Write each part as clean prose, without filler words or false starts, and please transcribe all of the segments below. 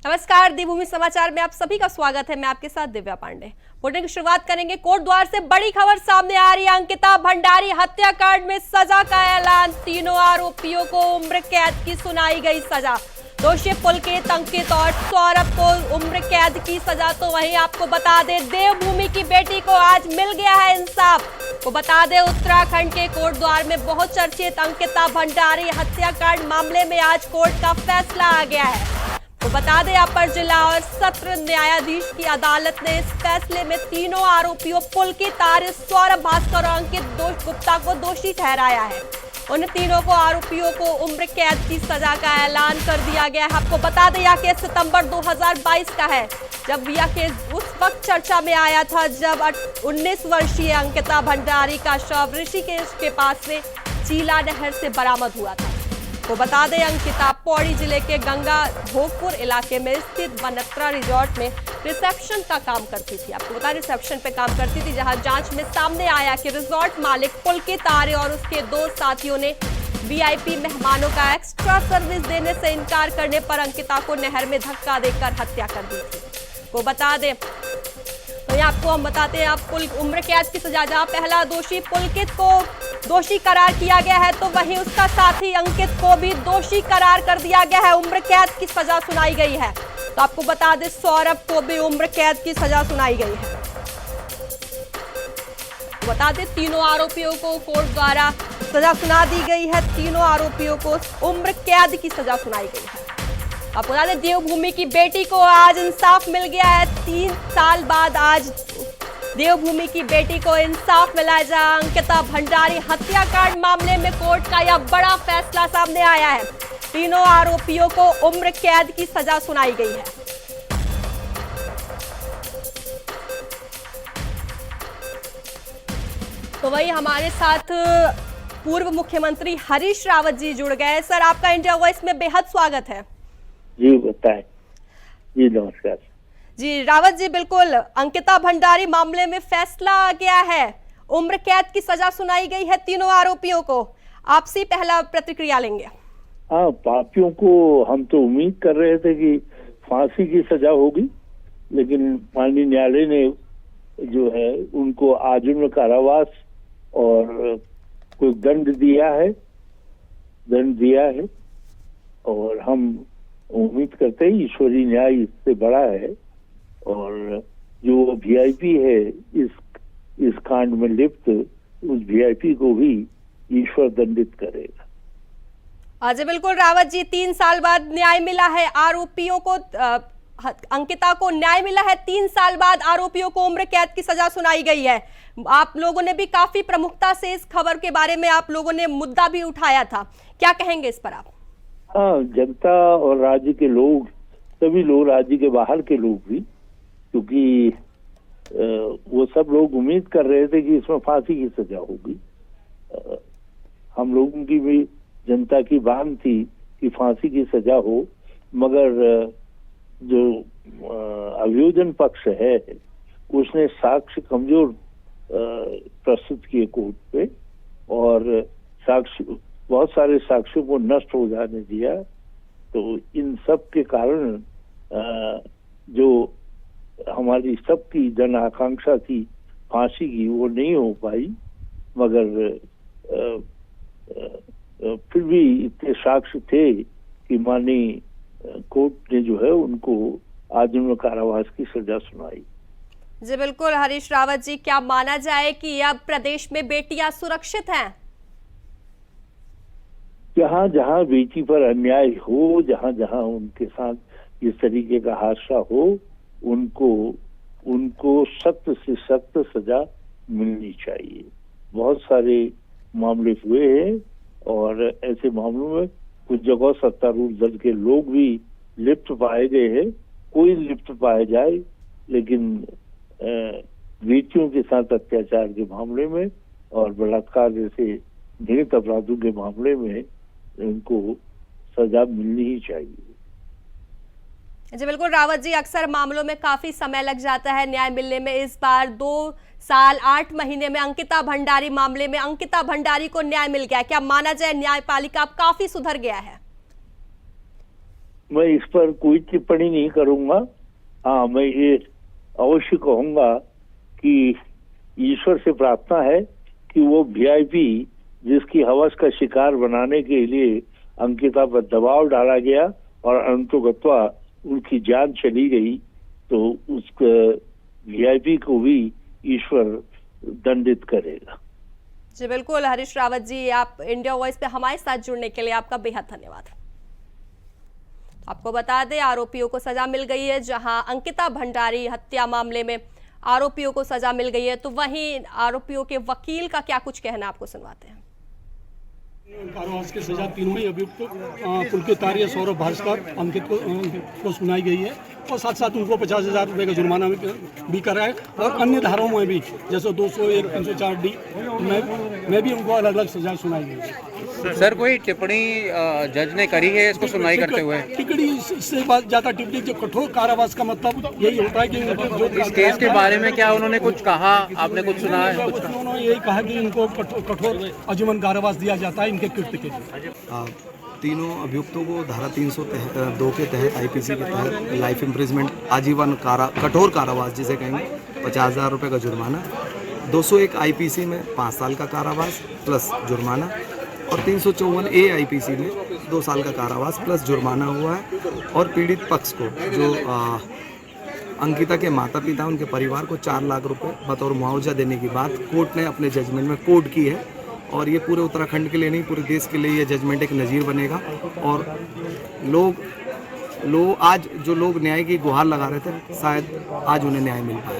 नमस्कार, देवभूमि समाचार में आप सभी का स्वागत है। मैं आपके साथ दिव्या पांडे। बुलेटिन की शुरुआत करेंगे कोटद्वार से। बड़ी खबर सामने आ रही है। अंकिता भंडारी हत्याकांड में सजा का ऐलान। तीनों आरोपियों को उम्र कैद की सुनाई गई सजा। दोषी पुलकित, अंकित और सौरभ को उम्र कैद की सजा। तो वहीं आपको बता दें, देवभूमि की बेटी को आज मिल गया है इंसाफ। वो बता दें, उत्तराखंड के कोटद्वार में बहुत चर्चित अंकिता भंडारी हत्याकांड मामले में आज कोर्ट का फैसला आ गया है। तो बता दें, अपर जिला और सत्र न्यायाधीश की अदालत ने इस फैसले में तीनों आरोपियों पुलकित, आर्य, सौरभ, भास्कर और अंकित गुप्ता को दोषी ठहराया है। उन तीनों को आरोपियों को उम्र कैद की सजा का ऐलान कर दिया गया है। आपको बता दें, यह केस सितंबर 2022 का है, जब यह केस उस वक्त चर्चा में आया था जब 19 वर्षीय अंकिता भंडारी का शव ऋषिकेश के पास से चीला नहर से बरामद हुआ था। तो बता दें, अंकिता पौड़ी जिले के गंगा भोगपुर इलाके में स्थित बनत्रा रिजॉर्ट में रिसेप्शन का काम करती थी। आपको बता, रिसेप्शन पे काम करती थी, जहां जांच में सामने आया कि रिजॉर्ट मालिक पुलकित, आर्य और उसके दो साथियों ने वीआईपी मेहमानों का एक्स्ट्रा सर्विस देने से इनकार करने पर अंकिता को नहर में धक्का देकर हत्या कर दी थी। तो बता दें, तो आपको हम बताते हैं, आप उम्र कैद की सजा, जहां पहला दोषी पुलकित को दोषी करार किया गया है, तो वहीं उसका साथी अंकित को भी दोषी करार कर दिया गया है। उम्र कैद की सजा सुनाई गई है। तो आपको बता दें, सौरभ को भी उम्र कैद की सजा सुनाई गई है। बता दें, तीनों आरोपियों को कोर्ट द्वारा सजा सुना दी गई है। तीनों आरोपियों को उम्र कैद की सजा सुनाई गई है। आपको बता दें, देवभूमि की बेटी को आज इंसाफ मिल गया है। 3 साल बाद आज देवभूमि की बेटी को इंसाफ मिला है, जहां अंकिता भंडारी हत्याकांड मामले में कोर्ट का यह बड़ा फैसला सामने आया है। तीनों आरोपियों को उम्र कैद की सजा सुनाई गई है। तो वही हमारे साथ पूर्व मुख्यमंत्री हरीश रावत जी जुड़ गए। सर, आपका इंडिया वॉइस में बेहद स्वागत है। जी बताएं। जी नमस्कार। जी रावत जी, बिल्कुल, अंकिता भंडारी मामले में फैसला आ गया है। उम्र कैद की सजा सुनाई गई है तीनों आरोपियों को। आपसे पहला प्रतिक्रिया लेंगे। हाँ, पापियों को हम तो उम्मीद कर रहे थे कि फांसी की सजा होगी, लेकिन माननीय न्यायालय ने जो है उनको आजीवन कारावास और कोई दंड दिया है और हम उम्मीद करते हैं ईश्वरीय न्याय इससे बड़ा है और जो वीआईपी है इस कांड में लिप्त, उस वीआईपी को भी ईश्वर दंडित करेगा। जी बिल्कुल रावत जी, 3 साल बाद न्याय मिला है आरोपियों को। अंकिता को न्याय मिला है। 3 साल बाद आरोपियों को उम्र कैद की सजा सुनाई गई है। आप लोगों ने भी काफी प्रमुखता से इस खबर के बारे में आप लोगों ने मुद्दा भी उठाया था, क्या कहेंगे इस पर आप? हाँ, जनता और राज्य के लोग, सभी लोग, राज्य के बाहर के लोग भी, क्योंकि वो सब लोग उम्मीद कर रहे थे कि इसमें फांसी की सजा होगी। हम लोगों की भी, जनता की मांग थी कि फांसी की सजा हो, मगर जो अभियोजन पक्ष है उसने साक्ष्य कमजोर प्रस्तुत किए कोर्ट पे और बहुत सारे साक्ष्यों को नष्ट हो जाने दिया। तो इन सब के कारण जो हमारी सबकी जन आकांक्षा थी फांसी की, वो नहीं हो पाई। मगर फिर भी इतने साक्ष्य थे कि माननीय कोर्ट ने जो है उनको आजीवन कारावास की सजा सुनाई। जी बिल्कुल हरीश रावत जी, क्या माना जाए कि अब प्रदेश में बेटियां सुरक्षित हैं? जहाँ जहाँ बेटी पर अन्याय हो, जहाँ जहाँ उनके साथ इस तरीके का हादसा हो, उनको सख्त से सख्त सजा मिलनी चाहिए। बहुत सारे मामले हुए हैं और ऐसे मामलों में कुछ जगह सत्तारूढ़ दल के लोग भी लिप्त पाए गए हैं। कोई लिप्त पाया जाए, लेकिन बेटियों के साथ अत्याचार के मामले में और बलात्कार जैसे घृणित अपराधों के मामले में उनको सजा मिलनी ही चाहिए। जी बिल्कुल रावत जी, अक्सर मामलों में काफी समय लग जाता है न्याय मिलने में। इस बार 2 साल 8 महीने में अंकिता भंडारी मामले में अंकिता भंडारी को न्याय मिल गया। क्या माना जाए न्यायपालिका अब काफी सुधर गया है? मैं इस पर कोई टिप्पणी नहीं करूंगा। हाँ, मैं ये अवश्य कहूंगा कि ईश्वर से प्रार्थना है कि वो वीआईपी जिसकी हवस का शिकार बनाने के लिए अंकिता पर दबाव डाला गया और अंततोगत्वा उनकी जान चली गई, तो उस वीआईपी को भी ईश्वर दंडित करेगा। जी बिल्कुल हरीश रावत जी, आप इंडिया वॉइस पे हमारे साथ जुड़ने के लिए आपका बेहद धन्यवाद। आपको बता दें आरोपियों को सजा मिल गई है। जहां अंकिता भंडारी हत्या मामले में आरोपियों को सजा मिल गई है, तो वहीं आरोपियों के वकील का क्या कुछ कहना आपको सुनवाते हैं। कारावास की सजा तीनों ही अभियुक्त पुलकित आर्य, सौरभ भास्कर, अंकित को सुनाई गई है और साथ साथ उनको 50,000 रुपये का जुर्माना भी करा है और अन्य धाराओं में भी जैसे 201, 304D में भी उनको अलग अलग सजा सुनाई गई है। सर कोई टिप्पणी जज ने करी है इसको सुनवाई करते हुए? टिप्पणी इससे ज्यादा टिप्पणी, जो कठोर कारावास का मतलब यही होता है कि जो इस केस के बारे में क्या उन्होंने कुछ कहा, आपने कुछ सुना है? उन्होंने यही कहा कि इनको कठोर आजीवन कारावास दिया जाता है इनके कृत्य के लिए। तीनों अभियुक्तों को धारा 302 के तहत आईपीसी के तहत लाइफ इम्प्रिजमेंट, आजीवन कठोर कारावास जिसे कहेंगे, 50,000 रुपये का जुर्माना, 201 आईपीसी में 5 साल का कारावास प्लस जुर्माना और 354A आईपीसी में 2 साल का कारावास प्लस जुर्माना हुआ है। और पीड़ित पक्ष को जो अंकिता के माता पिता उनके परिवार को 4 लाख रुपए बतौर मुआवजा देने की बात कोर्ट ने अपने जजमेंट में कोर्ट की है। और ये पूरे उत्तराखंड के लिए नहीं, पूरे देश के लिए ये जजमेंट एक नज़ीर बनेगा। और लोग आज जो लोग न्याय की गुहार लगा रहे थे, शायद आज उन्हें न्याय मिल पाए।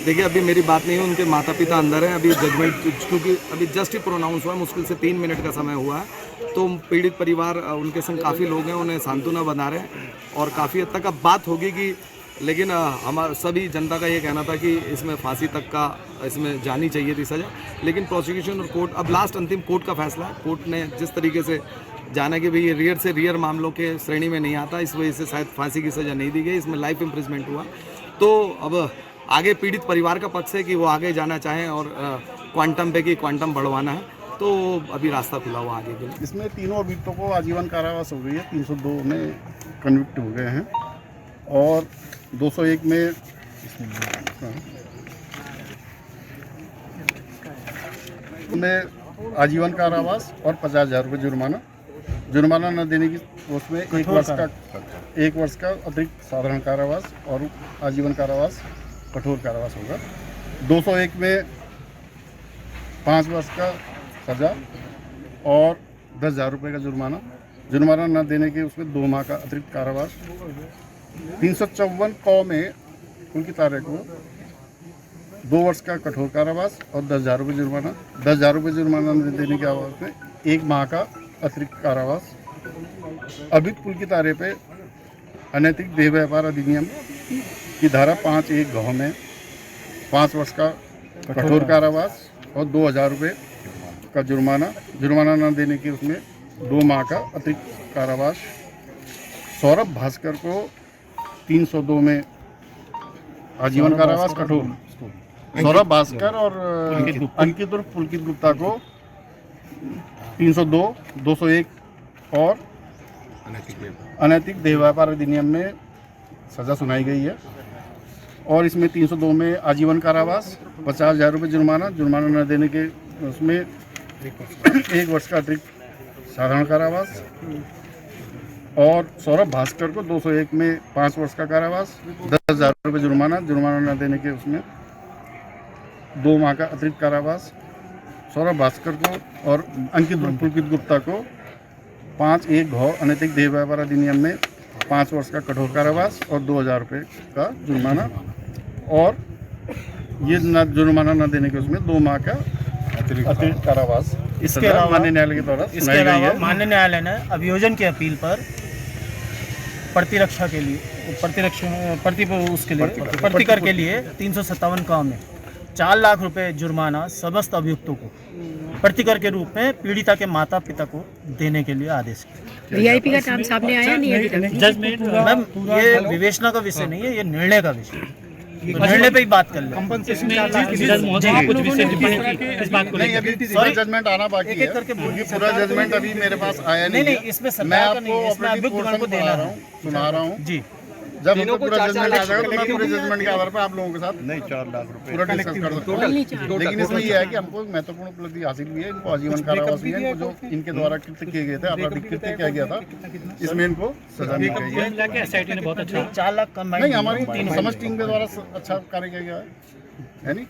देखिए, अभी मेरी बात नहीं है, उनके माता पिता अंदर हैं, अभी जजमेंट क्योंकि अभी जस्ट ही प्रोनाउंस हुआ है, मुश्किल से 3 मिनट का समय हुआ है। तो पीड़ित परिवार, उनके संग काफ़ी लोग हैं, उन्हें सांत्वना बना रहे हैं और काफ़ी हद तक अब बात होगी कि, लेकिन हमारा सभी जनता का ये कहना था कि इसमें फांसी तक का इसमें जानी चाहिए थी सज़ा। लेकिन प्रोसिक्यूशन और कोर्ट, अब लास्ट अंतिम कोर्ट का फैसला है। कोर्ट ने जिस तरीके से जाना कि भाई ये रियर से रियर मामलों के श्रेणी में नहीं आता, इस वजह से शायद फांसी की सज़ा नहीं दी गई, इसमें लाइफ इम्प्रिजमेंट हुआ। तो अब आगे पीड़ित परिवार का पक्ष है कि वो आगे जाना चाहें और क्वांटम पे की क्वांटम बढ़वाना है, तो अभी रास्ता खुला हुआ आगे के लिए। इसमें तीनों अभियुक्तों को आजीवन कारावास हो गई है, 302 में कन्विक्ट हो गए हैं और 201 में आजीवन कारावास और 50,000 रुपये जुर्माना न देने की, उसमें 1 वर्ष का अतिरिक्त साधारण कारावास और आजीवन कारावास, कठोर कारावास होगा। 201 में 5 वर्ष का सजा और 10,000 रुपये का जुर्माना न देने के उसमें 2 माह का अतिरिक्त कारावास। 354 क में पुलकित आर्य को 2 वर्ष का कठोर कारावास और 10,000 रुपये जुर्माना। 10,000 रुपये जुर्माना न देने के आवाज में 1 माह का अतिरिक्त कारावास। अभियुक्त पुलकित आर्य पे अनैतिक देह व्यापार अधिनियम की धारा 5(1) घ में 5 वर्ष का कठोर कारावास और 2,000 रुपये का जुर्माना न देने की उसमें 2 माह का अतिरिक्त कारावास। सौरभ भास्कर को 302 में आजीवन कारावास कठोर, सौरभ भास्कर और अंकित और पुलकित गुप्ता को 302, 201 और अनैतिक देह व्यापार अधिनियम में सजा सुनाई गई है। और इसमें 302 में आजीवन कारावास, 50,000 रुपये जुर्माना न देने के उसमें 1 वर्ष का अतिरिक्त साधारण कारावास। और सौरभ भास्कर को 201 में 5 वर्ष का कारावास, 10,000 रुपये जुर्माना न देने के उसमें 2 माह का अतिरिक्त कारावास। सौरभ भास्कर को और अंकित पुलकित गुप्ता को 5(1) घ अनैतिक देह व्यापार अधिनियम में 5 वर्ष का कठोर कारावास और 2,000 रुपये का जुर्माना। और ये जुर्माना न देने के उसमें 2 माह का अतिरिक्त कारावास। इसके अलावा माननीय न्यायालय के द्वारा सुनाई गई है। माननीय न्यायालय ने अभियोजन की अपील पर प्रतिकर के लिए 357 क में 4 लाख रुपए जुर्माना समस्त अभियुक्तों को प्रतिकर के रूप में पीड़िता के माता पिता को देने के लिए आदेश किया। वीआईपी का नाम सामने आया नहीं अभी तक? मैम, ये विवेचना का विषय नहीं है, ये निर्णय का विषय है। निर्णय पे ही बात कर ले। नहीं, अभी पूरा जजमेंट आना बाकी है, क्योंकि पूरा जजमेंट अभी मेरे पास आया नहीं है। इसमें मैं सरकार का नहीं आपको है, इसमें ऑपरेटिव अभियुक्त गण को पोर्शन देना बता रहा हूँ, सुना रहा हूँ। जी, जब हमको पूरा जजमेंट आ जाएगा तो मैं पूरे जजमेंट के आधार पर आप लोगों के साथ नहीं 4 लाख रुपए पूरा डिस्कस कर सकता हूँ। लेकिन इसमें यह है कि हमको महत्वपूर्ण उपलब्धि हासिल हुई है, इनको आजीवन कारावास हुई है, इनको जो इनके द्वारा कृत्य किए गए थे, आपराधिक कृत्य किया गया था, इसमें इनको सजा दी गई है। 4 लाख कम नहीं, हमारी समझ टीम के द्वारा अच्छा कार्य किया गया है नहीं,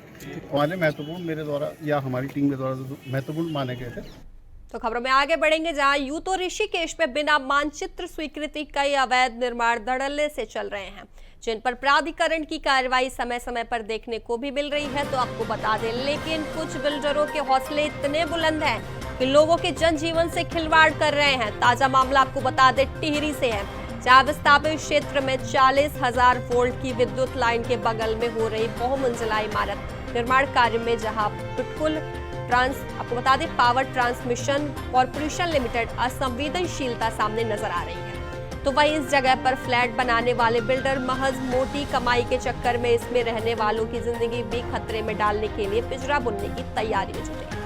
हमारे महत्वपूर्ण मेरे द्वारा या हमारी टीम के द्वारा जो महत्वपूर्ण माने गए थे। तो खबरों में आगे बढ़ेंगे, जहां यूं तो ऋषिकेश में बिना मानचित्र स्वीकृति कई अवैध निर्माण धड़ल्ले से चल रहे हैं, जिन पर प्राधिकरण की कार्रवाई समय समय पर देखने को भी मिल रही है। तो आपको बता दें, लेकिन कुछ बिल्डरों के हौसले इतने बुलंद हैं कि लोगों के जनजीवन से खिलवाड़ कर रहे हैं। ताजा मामला आपको बता दें टिहरी से है, जहां विस्थापित क्षेत्र में 40,000 वोल्ट की विद्युत लाइन के बगल में हो रही बहुमंजिला इमारत निर्माण कार्य में जहां पिटकुल आपको बता दें पावर ट्रांसमिशन कॉर्पोरेशन लिमिटेड असंवेदनशीलता सामने नजर आ रही है। तो वहीं इस जगह पर फ्लैट बनाने वाले बिल्डर महज मोटी कमाई के चक्कर में इसमें रहने वालों की जिंदगी भी खतरे में डालने के लिए पिंजरा बुनने की तैयारी में जुटे हैं।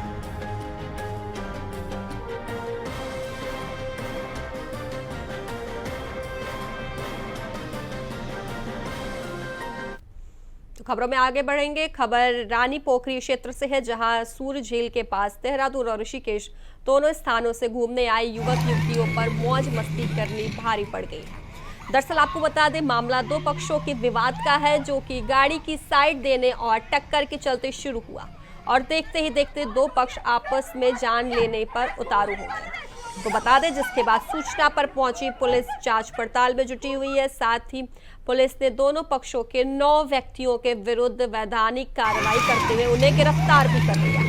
खबरों में आगे बढ़ेंगे, खबर रानी पोखरी क्षेत्र से है, जहां सूर्य झील के पास देहरादून और ऋषिकेश दोनों स्थानों से घूमने आए युवक युवतियों पर मौज मस्ती करनी भारी पड़ गई है। दरअसल आपको बता दें, मामला दो पक्षों के विवाद का है, जो कि गाड़ी की साइड देने और टक्कर के चलते शुरू हुआ और देखते ही देखते दो पक्ष आपस में जान लेने पर उतारू हो गए। तो बता दें, जिसके बाद सूचना पर पहुंची पुलिस जांच पड़ताल में जुटी हुई है। साथ ही पुलिस ने दोनों पक्षों के 9 व्यक्तियों के विरुद्ध वैधानिक कार्रवाई करते हुए उन्हें गिरफ्तार भी कर लिया।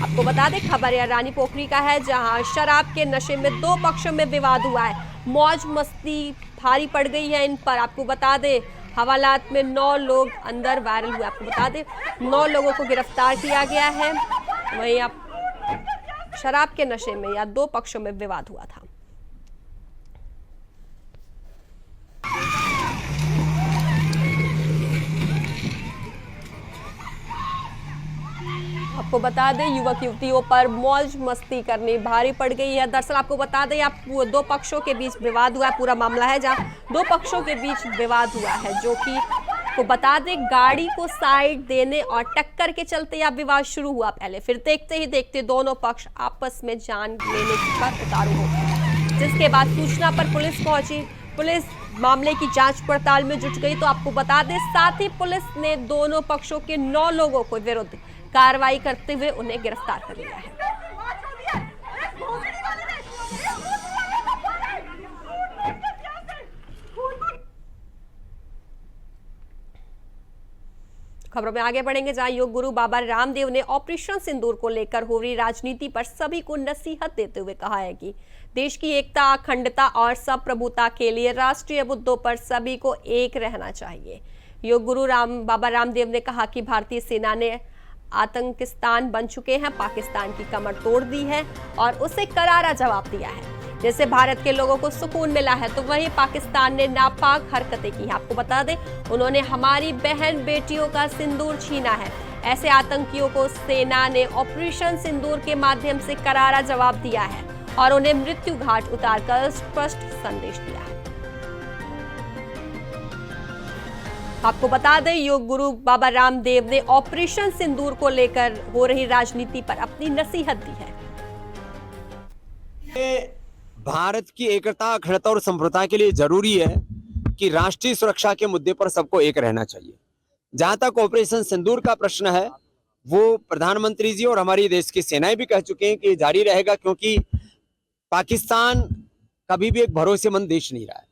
आपको बता दें, खबर यह रानी पोखरी का है, जहां शराब के नशे में दो पक्षों में विवाद हुआ है, मौज मस्ती भारी पड़ गई है इन पर। आपको बता दें, हवालात में 9 लोग अंदर वायरल हुए। आपको बता दें, 9 लोगों को गिरफ्तार किया गया है। वहीं आप शराब के नशे में या दो पक्षों में विवाद हुआ था। आपको बता दें, युवक युवतियों पर मौज मस्ती करनी भारी पड़ गई है। दरअसल आपको बता दें, आप दो पक्षों के बीच विवाद हुआ है, पूरा मामला है जहां दो पक्षों के बीच विवाद हुआ है, जो कि को बता दें गाड़ी को साइड देने और टक्कर के चलते यह विवाद शुरू हुआ पहले, फिर देखते ही देखते दोनों पक्ष आपस में जान लेने पर उतारू हो गए, जिसके बाद सूचना पर पुलिस पहुंची। पुलिस मामले की जांच पड़ताल में जुट गई। तो आपको बता दें, साथ ही पुलिस ने दोनों पक्षों के 9 लोगों को विरुद्ध कार्रवाई करते हुए उन्हें गिरफ्तार कर लिया है। खबरों में आगे बढ़ेंगे, जहां योग गुरु बाबा रामदेव ने ऑपरेशन सिंदूर को लेकर हो रही राजनीति पर सभी को नसीहत देते हुए कहा है कि देश की एकता, अखंडता और संप्रभुता के लिए राष्ट्रीय मुद्दों पर सभी को एक रहना चाहिए। योग गुरु बाबा रामदेव ने कहा कि भारतीय सेना ने आतंकिस्तान बन चुके हैं, पाकिस्तान की कमर तोड़ दी है और उसे करारा जवाब दिया है। जैसे भारत के लोगों को सुकून मिला है, तो वहीं पाकिस्तान ने नापाक हरकतें की हैं। आपको बता दें, उन्होंने हमारी बहन बेटियों का सिंदूर छीना है। ऐसे आतंकियों को सेना ने ऑपरेशन सिंदूर के माध्यम से करारा जवाब दिया है और उन्हें मृत्यु घाट उतारकर स्पष्ट संदेश दिया है। आपको बता दें, योग गुरु बाबा रामदेव ने ऑपरेशन सिंदूर को लेकर हो रही राजनीति पर अपनी नसीहत दी है। भारत की एकता, अखंडता और संप्रभुता के लिए जरूरी है कि राष्ट्रीय सुरक्षा के मुद्दे पर सबको एक रहना चाहिए। जहां तक ऑपरेशन सिंदूर का प्रश्न है, वो प्रधानमंत्री जी और हमारी देश की सेनाएं भी कह चुके हैं कि ये जारी रहेगा, क्योंकि पाकिस्तान कभी भी एक भरोसेमंद देश नहीं रहा है।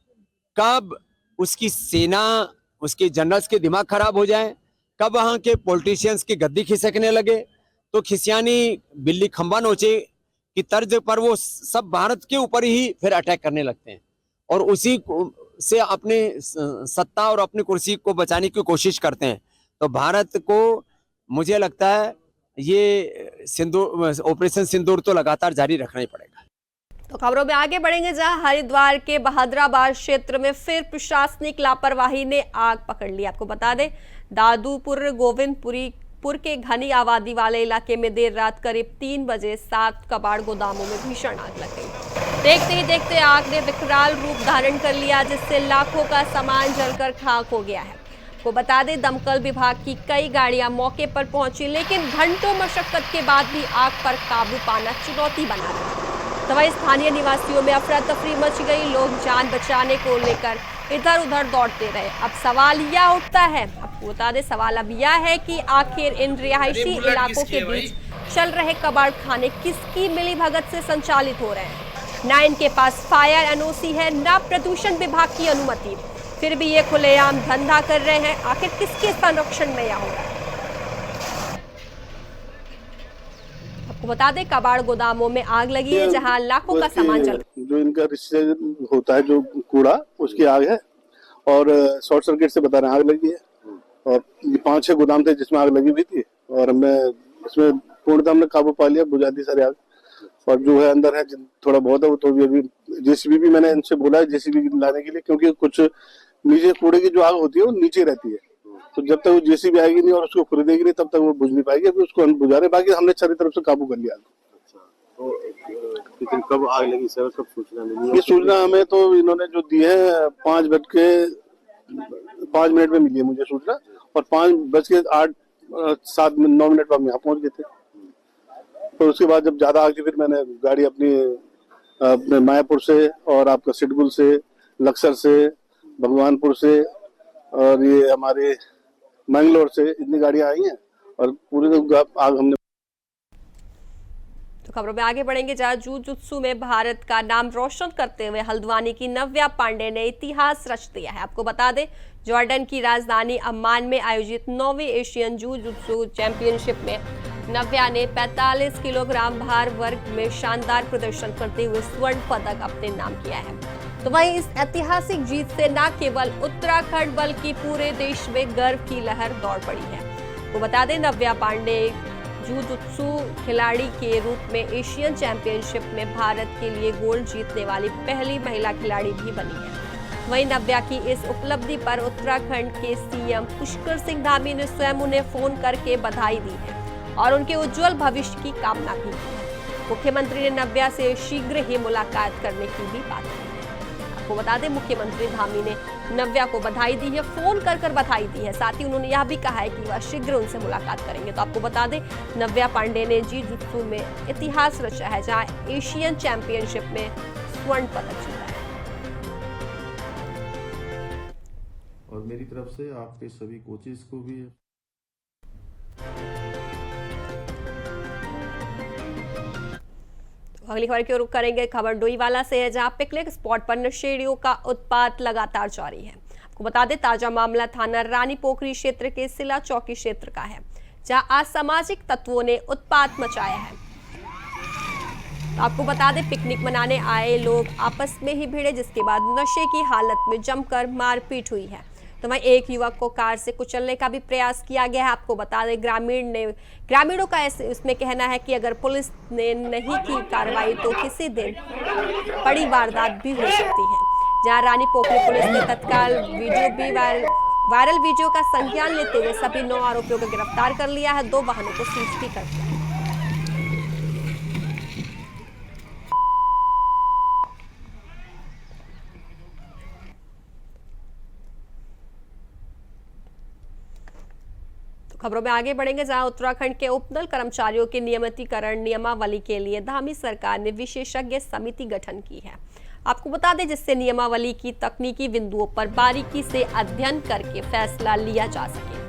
कब उसकी सेना, उसके जनरल्स के दिमाग खराब हो जाए, कब वहां के पॉलिटिशियंस की गद्दी खिसकने लगे, तो खिसियानी बिल्ली खंबा नोचे की तर्ज पर वो सब भारत के ऊपर ही फिर अटैक करने लगते हैं और उसी से अपने सत्ता और अपनी कुर्सी को बचाने की कोशिश करते हैं। तो भारत को मुझे लगता है ये सिंदूर, ऑपरेशन सिंदूर तो लगातार जारी रखना ही पड़ेगा। तो खबरों में आगे बढ़ेंगे, जहां हरिद्वार के बहादुराबाद क्षेत्र में फिर प्रशासनिक लापरवाही ने आग पकड़ ली। आपको बता दें, दादूपुर गोविंदपुर के घनी आबादी वाले इलाके में देर रात करीब 3 बजे 7 कबाड़ गोदामों में भीषण आग लग गई। देखते ही देखते आग ने विकराल रूप धारण कर लिया, जिससे लाखों का सामान जलकर खाक हो गया है। को बता दें, दमकल विभाग की कई गाड़ियां मौके पर पहुंची, लेकिन घंटों मशक्कत के बाद भी आग पर काबू पाना चुनौती बना रहा। तो वहीं स्थानीय निवासियों में अफरा तफरी मच गई। लोग जान बचाने को लेकर इधर उधर दौड़ते रहे। अब सवाल यह उठता है, आपको बता दें, सवाल अब यह है कि आखिर इन रिहायशी इलाकों के बीच चल रहे कबाड़ खाने किसकी मिलीभगत से संचालित हो रहे हैं। ना इनके पास फायर एनओसी है, ना प्रदूषण विभाग की अनुमति, फिर भी ये खुलेआम धंधा कर रहे हैं। आखिर किसके संरक्षण में यह हो रहा है? आपको बता दें, कबाड़ गोदामों में आग लगी है, जहां लाखों का सामान जल, जो इनका रिश्ते होता है, जो कूड़ा, उसकी आग है। और शॉर्ट सर्किट से बता रहे हैं आग लगी है। और 5-6 गोदाम थे जिसमें आग लगी हुई थी, और हमने इसमें पूर्णतः हमने काबू पा लिया, बुझा दी सारी आग। और जो है अंदर है थोड़ा बहुत है, वो तो अभी जेसीबी भी मैंने इनसे बोला है जेसीबी लाने के लिए, क्योंकि कुछ नीचे कूड़े की जो आग होती है वो नीचे रहती है। तो जब तक वो जेसीबी आएगी नहीं और उसको खरीदेगी नहीं, तब तक वो बुझ नहीं पाएगी। अभी उसको हम बुझा रहे, बाकी हमने सारी तरफ से काबू कर लिया। लेकिन कब आग लगी सर, कब सूचना मिली? ये सूचना हमें तो इन्होंने जो दी है 5:05 में मिली है मुझे सूचना, और 5:08-7-9 पर हम यहाँ पहुंच गए थे। तो उसके बाद जब ज्यादा आग थी, फिर मैंने गाड़ी अपने मायापुर से और आपका सिटगुल से, लक्सर से, भगवानपुर से और ये हमारे मैंगलोर से इतनी गाड़ियां आई हैं, और पूरे आग हमने। तो खबरों में आगे बढ़ेंगे, जहां जूजुत्सु में भारत का नाम रोशन करते हुए हल्द्वानी की नव्या पांडे ने इतिहास रच दिया है। आपको बता दें, जॉर्डन की राजधानी अम्मान में आयोजित 9वीं एशियन जूजुत्सु चैंपियनशिप में नव्या ने 45 किलोग्राम भार वर्ग में शानदार प्रदर्शन करते हुए स्वर्ण पदक अपने नाम किया है। तो वहीं इस ऐतिहासिक जीत से न केवल उत्तराखंड बल्कि पूरे देश में गर्व की लहर दौड़ पड़ी है। वो बता दें, नव्या पांडे जूजुत्सु खिलाड़ी के रूप में एशियन चैंपियनशिप में भारत के लिए गोल्ड जीतने वाली पहली महिला खिलाड़ी भी बनी है। वहीं नव्या की इस उपलब्धि पर उत्तराखंड के सीएम पुष्कर सिंह धामी ने स्वयं उन्हें फोन करके बधाई दी है और उनके उज्जवल भविष्य की कामना की है। मुख्यमंत्री ने नव्या से शीघ्र ही मुलाकात करने की भी बात की है। आपको बता दें, मुख्यमंत्री धामी ने नव्या को बधाई दी है, फोन कर बधाई दी है। साथ ही उन्होंने यह भी कहा है कि वह शीघ्र उनसे मुलाकात करेंगे। तो आपको बता दें, नव्या पांडे ने जूजुत्सु में इतिहास रचा है, जहां एशियन चैंपियनशिप में स्वर्ण पदक जीता है। और मेरी तरफ से आपके सभी कोचेस को भी अगली खबर की ओर रुख करेंगे। खबर डोईवाला से है, जहां पिकनिक स्पॉट पर नशेड़ियों का उत्पात लगातार जारी है। आपको बता दें, ताजा मामला थाना रानी पोखरी क्षेत्र के सिला चौकी क्षेत्र का है, जहां असामाजिक तत्वों ने उत्पात मचाया है। तो आपको बता दें, पिकनिक मनाने आए लोग आपस में ही भिड़े, जिसके बाद नशे की हालत में जमकर मारपीट हुई है। तो वहीं एक युवक को कार से कुचलने का भी प्रयास किया गया है। आपको बता दें, ग्रामीणों का इसमें कहना है कि अगर पुलिस ने नहीं की कार्रवाई तो किसी दिन बड़ी वारदात भी हो सकती है। जहां रानी पोखरी पुलिस ने तत्काल वायरल वीडियो का संज्ञान लेते हुए सभी 9 आरोपियों को गिरफ्तार कर लिया है। 2 वाहनों को सीज भी कर दिया है। खबरों में आगे बढ़ेंगे, जहां उत्तराखंड के उपनल कर्मचारियों के नियमितीकरण नियमावली के लिए धामी सरकार ने विशेषज्ञ समिति गठन की है। आपको बता दें, जिससे नियमावली की तकनीकी बिंदुओं पर बारीकी से अध्ययन करके फैसला लिया जा सके।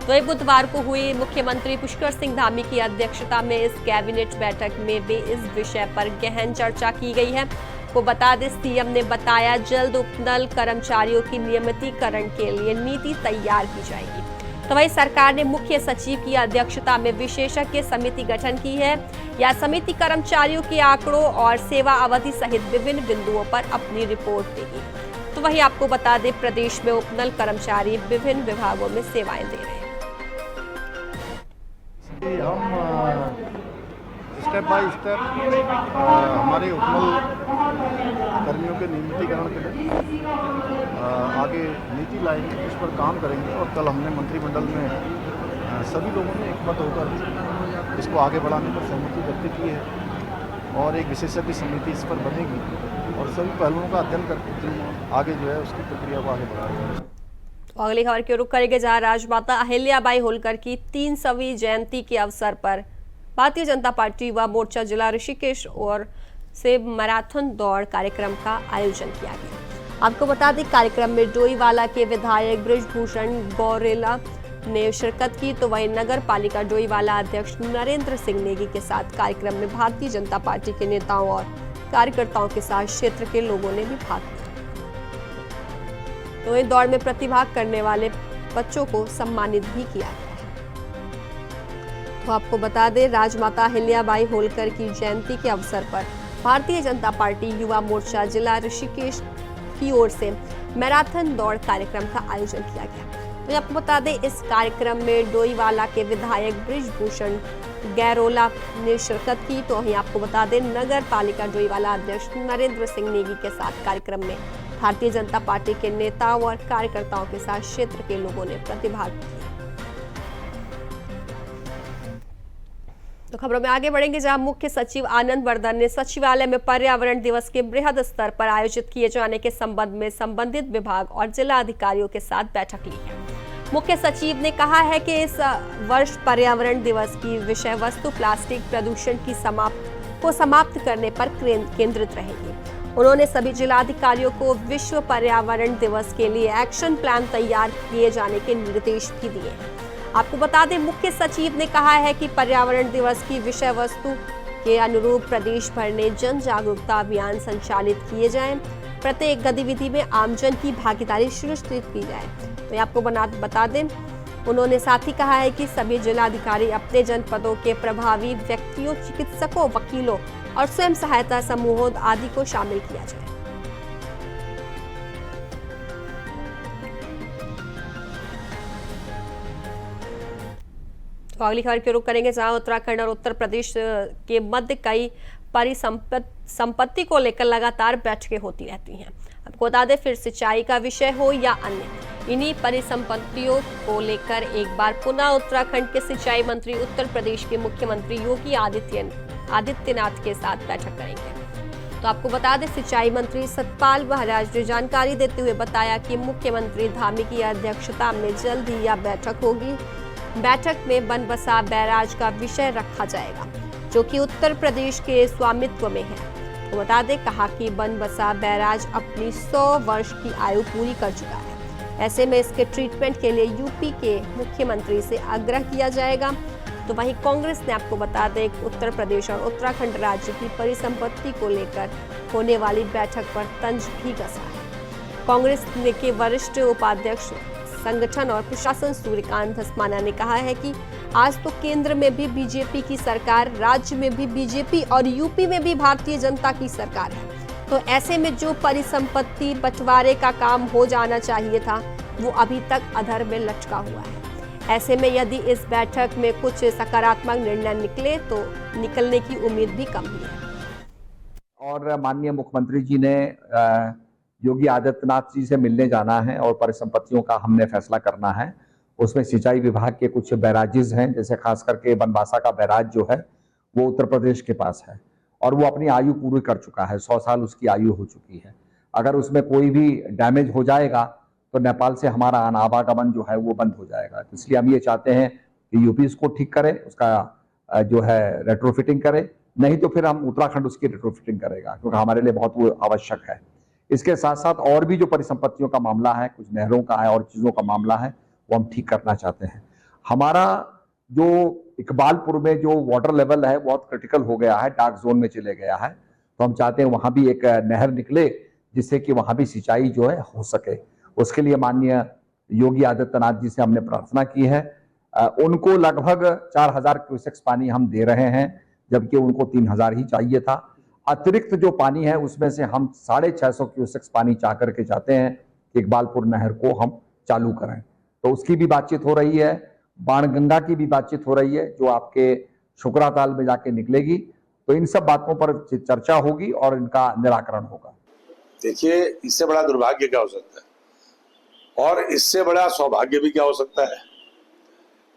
तो बुधवार को हुई मुख्यमंत्री पुष्कर सिंह धामी की अध्यक्षता में इस कैबिनेट बैठक में भी इस विषय पर गहन चर्चा की गई है। को बता दें, सीएम ने बताया, जल्द उपनल कर्मचारियों की नियमितीकरण के लिए नीति तैयार की जाएगी। तो वही सरकार ने मुख्य सचिव की अध्यक्षता में विशेषज्ञ समिति गठन की है। यह समिति कर्मचारियों के आंकड़ों और सेवा अवधि सहित विभिन्न बिंदुओं पर अपनी रिपोर्ट देगी। तो वही आपको बता दें, प्रदेश में उपनल कर्मचारी विभिन्न विभागों में सेवाएं दे रहे हैं। हम स्टेप बाय स्टेप हमारे उपमल कर्मियों के नियमितीकरण के लिए आगे नीति लाएंगे, इस पर काम करेंगे। और कल हमने मंत्रिमंडल में सभी लोगों ने एकमत होकर इसको आगे बढ़ाने पर सहमति व्यक्त की है और एक विशेषज्ञ समिति इस पर बनेगी और सभी पहलुओं का अध्ययन करके आगे जो है उसकी प्रक्रिया को आगे बढ़ाएंगे। अगली खबर की रुख करेंगे, जहां राजमाता अहिल्याबाई होलकर की 300वीं जयंती के अवसर पर भारतीय जनता पार्टी युवा मोर्चा जिला ऋषिकेश और से मैराथन दौड़ कार्यक्रम का आयोजन किया गया। आपको बता दें, कार्यक्रम में डोईवाला के विधायक बृजभूषण गौरेला ने शिरकत की, तो वहीं नगर पालिका डोईवाला अध्यक्ष नरेंद्र सिंह नेगी के साथ कार्यक्रम में भारतीय जनता पार्टी के नेताओं और कार्यकर्ताओं के साथ क्षेत्र के लोगों ने भी भाग लिया। तो इस दौड़ में प्रतिभाग करने वाले बच्चों को सम्मानित भी किया गया। तो आपको बता दें, राजमाता अहिल्याबाई होलकर की जयंती के अवसर पर भारतीय जनता पार्टी युवा मोर्चा जिला ऋषिकेश की ओर से मैराथन दौड़ कार्यक्रम का आयोजन किया गया। तो आपको बता दें, इस कार्यक्रम में डोईवाला के विधायक बृजभूषण गैरोला ने शिरकत की, तो वहीं आपको बता दें, नगर पालिका डोईवाला अध्यक्ष नरेंद्र सिंह नेगी के साथ कार्यक्रम में भारतीय जनता पार्टी के नेताओं और कार्यकर्ताओं के साथ क्षेत्र के लोगों ने प्रतिभाग किया। तो खबरों में आगे बढ़ेंगे, जहां मुख्य सचिव आनंद वर्धन ने सचिवालय में पर्यावरण दिवस के बृहद स्तर पर आयोजित किए जाने के संबंध में संबंधित विभाग और जिला अधिकारियों के साथ बैठक ली है। मुख्य सचिव ने कहा है कि इस वर्ष पर्यावरण दिवस की विषय वस्तु प्लास्टिक प्रदूषण की समाप्त करने पर केंद्रित रहेगी। उन्होंने सभी जिलाधिकारियों को विश्व पर्यावरण दिवस के लिए एक्शन प्लान तैयार किए जाने के निर्देश भी दिए हैं। आपको बता दें, मुख्य सचिव ने कहा है कि पर्यावरण दिवस की विषय वस्तु के अनुरूप प्रदेश भर में जन जागरूकता अभियान संचालित किए जाएं, प्रत्येक गतिविधि में आमजन की भागीदारी सुनिश्चित की जाए। तो आपको बता दें, उन्होंने साथ ही कहा है कि सभी जिलाधिकारी अपने जनपदों के प्रभावी व्यक्तियों, चिकित्सकों, वकीलों और स्वयं सहायता समूहों आदि को शामिल किया जाए। तो अगली खबर की रुख करेंगे, जहां उत्तराखंड और उत्तर प्रदेश के मध्य कई परिसंपत्ति को लेकर लगातार बैठकें होती रहती हैं। आपको बता दें, फिर सिंचाई का विषय हो या अन्य, इन्हीं परिसंपत्तियों को लेकर एक बार पुनः उत्तराखंड के सिंचाई मंत्री उत्तर प्रदेश के मुख्यमंत्री योगी आदित्यनाथ के साथ बैठक करेंगे। तो आपको बता दें, सिंचाई मंत्री सतपाल महाराज ने जानकारी देते हुए बताया कि मुख्यमंत्री धामी की अध्यक्षता में जल्द ही यह बैठक होगी। बैठक में बनबसा बैराज का विषय रखा जाएगा, जो कि उत्तर प्रदेश के स्वामित्व में है। तो बता दें, कहा कि बनबसा बैराज अपनी 100 वर्ष की आयु पूरी कर चुका है। ऐसे में इसके ट्रीटमेंट के लिए यूपी के मुख्यमंत्री से आग्रह किया जाएगा। तो वहीं कांग्रेस ने आपको बता दें, उत्तर प्रदेश और उत्तराखंड राज्य की परिसंपत्ति को लेकर होने वाली बैठक पर तंज भी कसा है। कांग्रेस के वरिष्ठ उपाध्यक्ष संगठन और प्रशासन सूर्यकांत धस्माना ने कहा है कि आज तो केंद्र में भी बीजेपी की सरकार, राज्य में भी बीजेपी और यूपी में भी भारतीय जनता की सरकार है। तो ऐसे में जो परिसंपत्ति बंटवारे का काम हो जाना चाहिए था, वो अभी तक अधर में लटका हुआ है। ऐसे में यदि इस बैठक में कुछ सकारात्मक निर्णय निकले तो निकलने की उम्मीद भी कम ही है। और माननीय मुख्यमंत्री जी ने योगी आदित्यनाथ जी से मिलने जाना है और परिसंपत्तियों का हमने फैसला करना है। उसमें सिंचाई विभाग के कुछ बैराजेस हैं, जैसे खास करके बनबासा का बैराज जो है वो उत्तर प्रदेश के पास है और वो अपनी आयु पूरी कर चुका है, 100 साल उसकी आयु हो चुकी है। अगर उसमें कोई भी डैमेज हो जाएगा तो नेपाल से हमारा आवागमन जो है वो बंद हो जाएगा। तो इसलिए हम ये चाहते हैं कि यूपी इसको ठीक करे, उसका जो है रेट्रोफिटिंग करे, नहीं तो फिर हम उत्तराखंड उसकी रेट्रोफिटिंग करेगा, क्योंकि हमारे लिए बहुत वो आवश्यक है। इसके साथ साथ और भी जो परिसंपत्तियों का मामला है, कुछ नहरों का है और चीज़ों का मामला है, वो हम ठीक करना चाहते हैं। हमारा जो इकबालपुर में जो वाटर लेवल है बहुत क्रिटिकल हो गया है, डार्क जोन में चले गया है, तो हम चाहते हैं वहाँ भी एक नहर निकले जिससे कि वहाँ भी सिंचाई जो है हो सके। उसके लिए माननीय योगी आदित्यनाथ जी से हमने प्रार्थना की है। उनको लगभग 4000 क्यूसेक्स पानी हम दे रहे हैं, जबकि उनको 3000 ही चाहिए था। अतिरिक्त जो पानी है उसमें से हम 650 क्यूसेक्स पानी चाह करके चाहते हैं कि इकबालपुर नहर को हम चालू करें। तो उसकी भी बातचीत हो रही है, बाणगंगा की भी बातचीत हो रही है, जो आपके शुक्राताल में जाके निकलेगी। तो इन सब बातों पर चर्चा होगी और इनका निराकरण होगा। देखिए, इससे बड़ा दुर्भाग्य क्या हो सकता है और इससे बड़ा सौभाग्य भी क्या हो सकता है।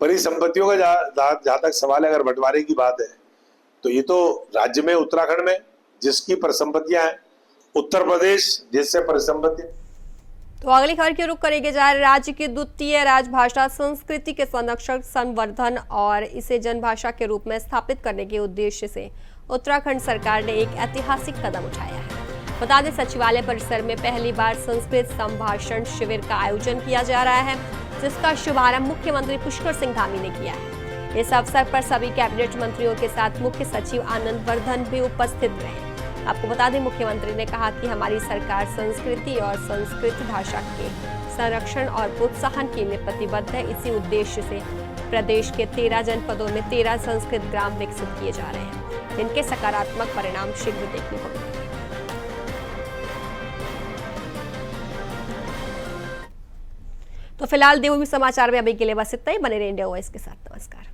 परिसंपत्तियों का जहां तक सवाल है, अगर बंटवारे की बात है तो ये तो राज्य में, उत्तराखंड में जिसकी परिसंपत्तियां हैं, उत्तर प्रदेश जिससे परिसंपत्ति। तो अगली खबर की रुख करेंगे जा रहे राज्य की द्वितीय राजभाषा संस्कृति के संरक्षण, संवर्धन और इसे जनभाषा के रूप में स्थापित करने के उद्देश्य से उत्तराखंड सरकार ने एक ऐतिहासिक कदम उठाया है। बता दें, सचिवालय परिसर में पहली बार संस्कृत संभाषण शिविर का आयोजन किया जा रहा है, जिसका शुभारंभ मुख्यमंत्री पुष्कर सिंह धामी ने किया है। इस अवसर पर सभी कैबिनेट मंत्रियों के साथ मुख्य सचिव आनंद वर्धन भी उपस्थित रहे। आपको बता दें, मुख्यमंत्री ने कहा कि हमारी सरकार संस्कृति और संस्कृत भाषा के संरक्षण और प्रोत्साहन के लिए प्रतिबद्ध है। इसी उद्देश्य से प्रदेश के 13 जनपदों में 13 संस्कृत ग्राम विकसित किए जा रहे हैं, जिनके सकारात्मक परिणाम शीघ्र देखने को मिलेंगे। तो फिलहाल देवभूमि समाचार में अभी के लिए बस इतना ही। बने रहिए इंडिया वॉइस के साथ। नमस्कार।